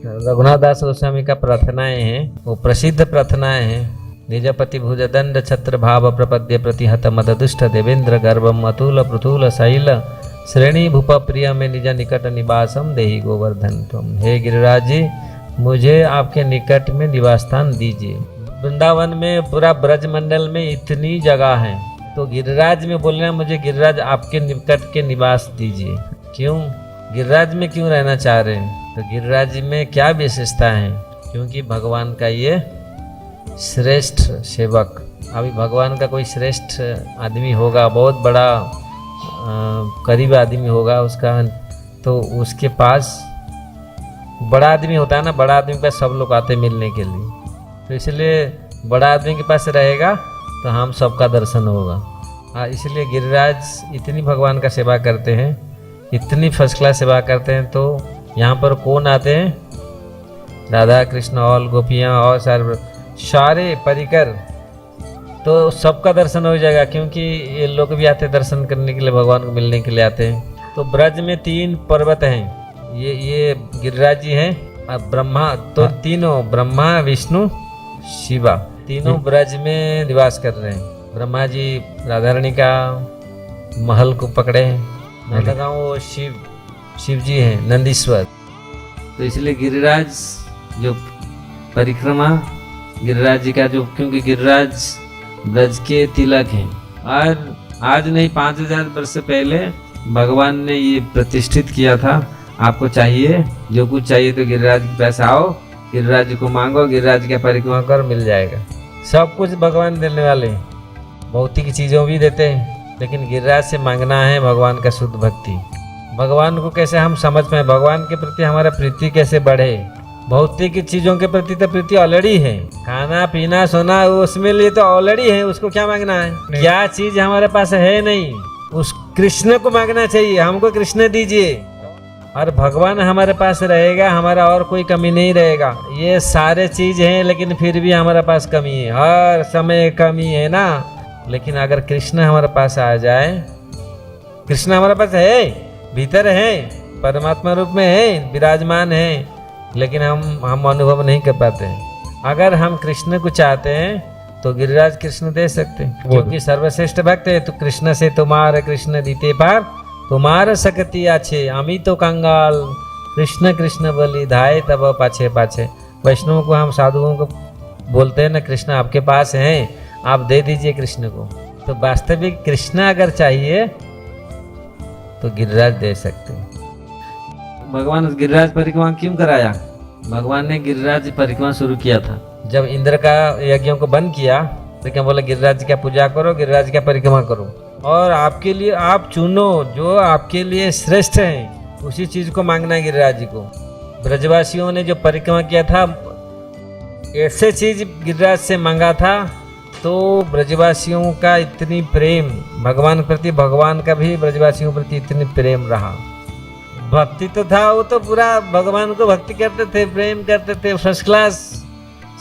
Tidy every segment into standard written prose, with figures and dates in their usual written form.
रघुनाथ दास गोस्वामी का प्रार्थनाएं हैं, वो प्रसिद्ध प्रार्थनाएं हैं। निजपति भुजदंड छत्र भाव प्रपद्य प्रतिहत मददुष्ट देवेंद्र गर्भम अतुल पृथुल शैल श्रेणी भूप प्रिय में निज निकट निवासम देहि गोवर्धन तुम। हे गिरिराज जी, मुझे आपके निकट में निवास स्थान दीजिए। वृंदावन में पूरा ब्रज मंडल में इतनी जगह है, तो गिरिराज में बोलना मुझे गिरिराज आपके निकट के निवास दीजिए। क्यों गिरिराज में क्यों रहना चाह रहे हैं? तो गिरिराज में क्या विशेषता है? क्योंकि भगवान का ये श्रेष्ठ सेवक, अभी भगवान का कोई श्रेष्ठ आदमी होगा, बहुत बड़ा करीब आदमी होगा उसका, तो उसके पास बड़ा आदमी होता है ना, बड़ा आदमी के पास सब लोग आते मिलने के लिए, तो इसलिए बड़ा आदमी के पास रहेगा तो हम सबका दर्शन होगा। इसलिए गिरिराज इतनी भगवान का सेवा करते हैं, इतनी फर्स्ट क्लास सेवा करते हैं। तो यहाँ पर कौन आते हैं? राधा कृष्ण और गोपियाँ और सारे परिकर, तो सबका दर्शन हो जाएगा, क्योंकि ये लोग भी आते हैं दर्शन करने के लिए, भगवान को मिलने के लिए आते हैं। तो ब्रज में 3 पर्वत हैं, ये गिरिराज जी हैं, और ब्रह्मा, तो तीनों ब्रह्मा विष्णु शिवा तीनों ब्रज में निवास कर रहे हैं। ब्रह्मा जी राधारणी का महल को पकड़े हैं, मैं लगा वो शिव जी हैं नंदीश्वर। तो इसलिए गिरिराज जो परिक्रमा गिरिराज जी का, जो क्योंकि गिरिराज ब्रज के तिलक हैं, और आज नहीं 5000 वर्ष पहले भगवान ने ये प्रतिष्ठित किया था। आपको चाहिए जो कुछ चाहिए तो गिरिराज के पास आओ, गिरिराज जी को मांगो, गिरिराज की परिक्रमा कर, मिल जाएगा। सब कुछ भगवान देने वाले हैं, भौतिक चीज़ों भी देते हैं, लेकिन गिरिराज से मांगना है भगवान का शुद्ध भक्ति। भगवान को कैसे हम समझ पाए, भगवान के प्रति हमारा प्रीति कैसे बढ़े। भौतिक चीज़ों के प्रति तो प्रीति ऑलरेडी है, खाना पीना सोना उसमें लिए तो ऑलरेडी है, उसको क्या मांगना है? क्या चीज़ हमारे पास है नहीं, उस कृष्ण को मांगना चाहिए, हमको कृष्ण दीजिए, और भगवान हमारे पास रहेगा, हमारा और कोई कमी नहीं रहेगा। ये सारे चीज़ हैं लेकिन फिर भी हमारे पास कमी है, हर समय कमी है ना। लेकिन अगर कृष्ण हमारे पास आ जाए, कृष्ण हमारे पास है, भीतर है, परमात्मा रूप में है, विराजमान है, लेकिन हम अनुभव नहीं कर पाते हैं। अगर हम कृष्ण को चाहते हैं तो गिरिराज कृष्ण दे सकते हैं, क्योंकि सर्वश्रेष्ठ भक्त है। तो कृष्ण से तुम्हारे कृष्ण दीते पार तुम्हार शक्ति आछे, अमी तो कंगाल कृष्ण कृष्ण बोली धाये तब पाछे पाछे। वैष्णवों को, हम साधुओं को बोलते हैं ना, कृष्ण आपके पास हैं, आप दे दीजिए कृष्ण को। तो वास्तविक कृष्ण अगर चाहिए तो गिरिराज दे सकते हैं। भगवान गिरिराज परिक्रमा क्यों कराया? भगवान ने गिरिराज परिक्रमा शुरू किया था जब इंद्र का यज्ञों को बंद किया, तो क्या बोला, गिरिराज का पूजा करो, गिरिराज का परिक्रमा करो, और आपके लिए आप चुनो जो आपके लिए श्रेष्ठ है, उसी चीज को मांगना है गिरिराज जी को। ब्रजवासियों ने जो परिक्रमा किया था, ऐसे चीज गिरिराज से मांगा था, तो ब्रजवासियों का इतनी प्रेम भगवान प्रति, भगवान का भी ब्रजवासियों प्रति इतनी प्रेम रहा। भक्ति तो था, वो तो पूरा भगवान को भक्ति करते थे, प्रेम करते थे, फर्स्ट क्लास,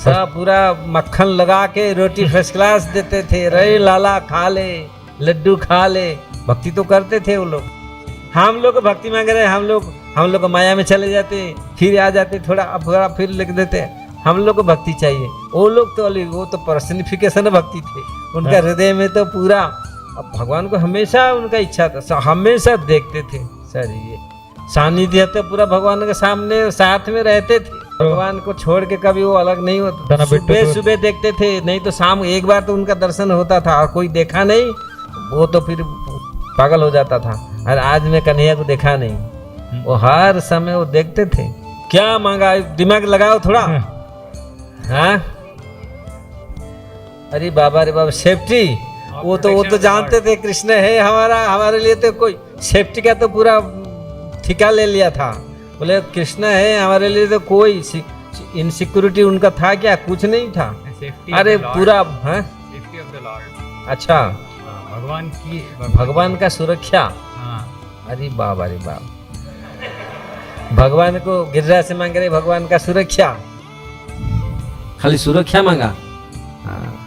सब पूरा मक्खन लगा के रोटी फर्स्ट क्लास देते थे, रे लाला खा ले, लड्डू खा ले, भक्ति तो करते थे वो लोग। हम लोग भक्ति मांग रहे हैं, हम लोग को माया में चले जाते, फिर आ जाते, थोड़ा फिर लिख देते। हम लोग को भक्ति चाहिए, वो लोग तो अलग, वो तो पर्सनिफिकेशन भक्ति थे, उनका हृदय में तो पूरा भगवान को हमेशा उनका इच्छा था, हमेशा देखते थे। सर ये सानिध्य तो पूरा भगवान के सामने साथ में रहते थे, भगवान को छोड़ के कभी वो अलग नहीं होता। सुबह देखते थे, नहीं तो शाम एक बार तो उनका दर्शन होता था, और कोई देखा नहीं वो तो फिर पागल हो जाता था। और आज मैं कन्हैया को देखा नहीं, वो हर समय वो देखते थे। क्या मांगा, दिमाग लगाओ थोड़ा। हाँ अरे बाबा सेफ्टी, वो तो जानते थे कृष्ण है हमारे लिए तो कोई सेफ्टी का तो पूरा ठिका ले लिया था। बोले कृष्ण है हमारे लिए तो कोई इनसिक्योरिटी उनका था क्या? कुछ नहीं था। अरे पूरा सेफ्टी ऑफ द लॉर्ड। अच्छा, भगवान का सुरक्षा। अरे बाप, भगवान को गिरिराज से मांग रहे, भगवान का सुरक्षा, खाली सुरक्षा मांगा,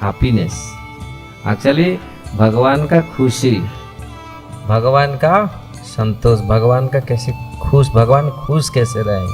हैप्पीनेस। एक्चुअली भगवान का खुशी, भगवान का संतोष, भगवान का कैसे खुश, भगवान खुश कैसे रहे।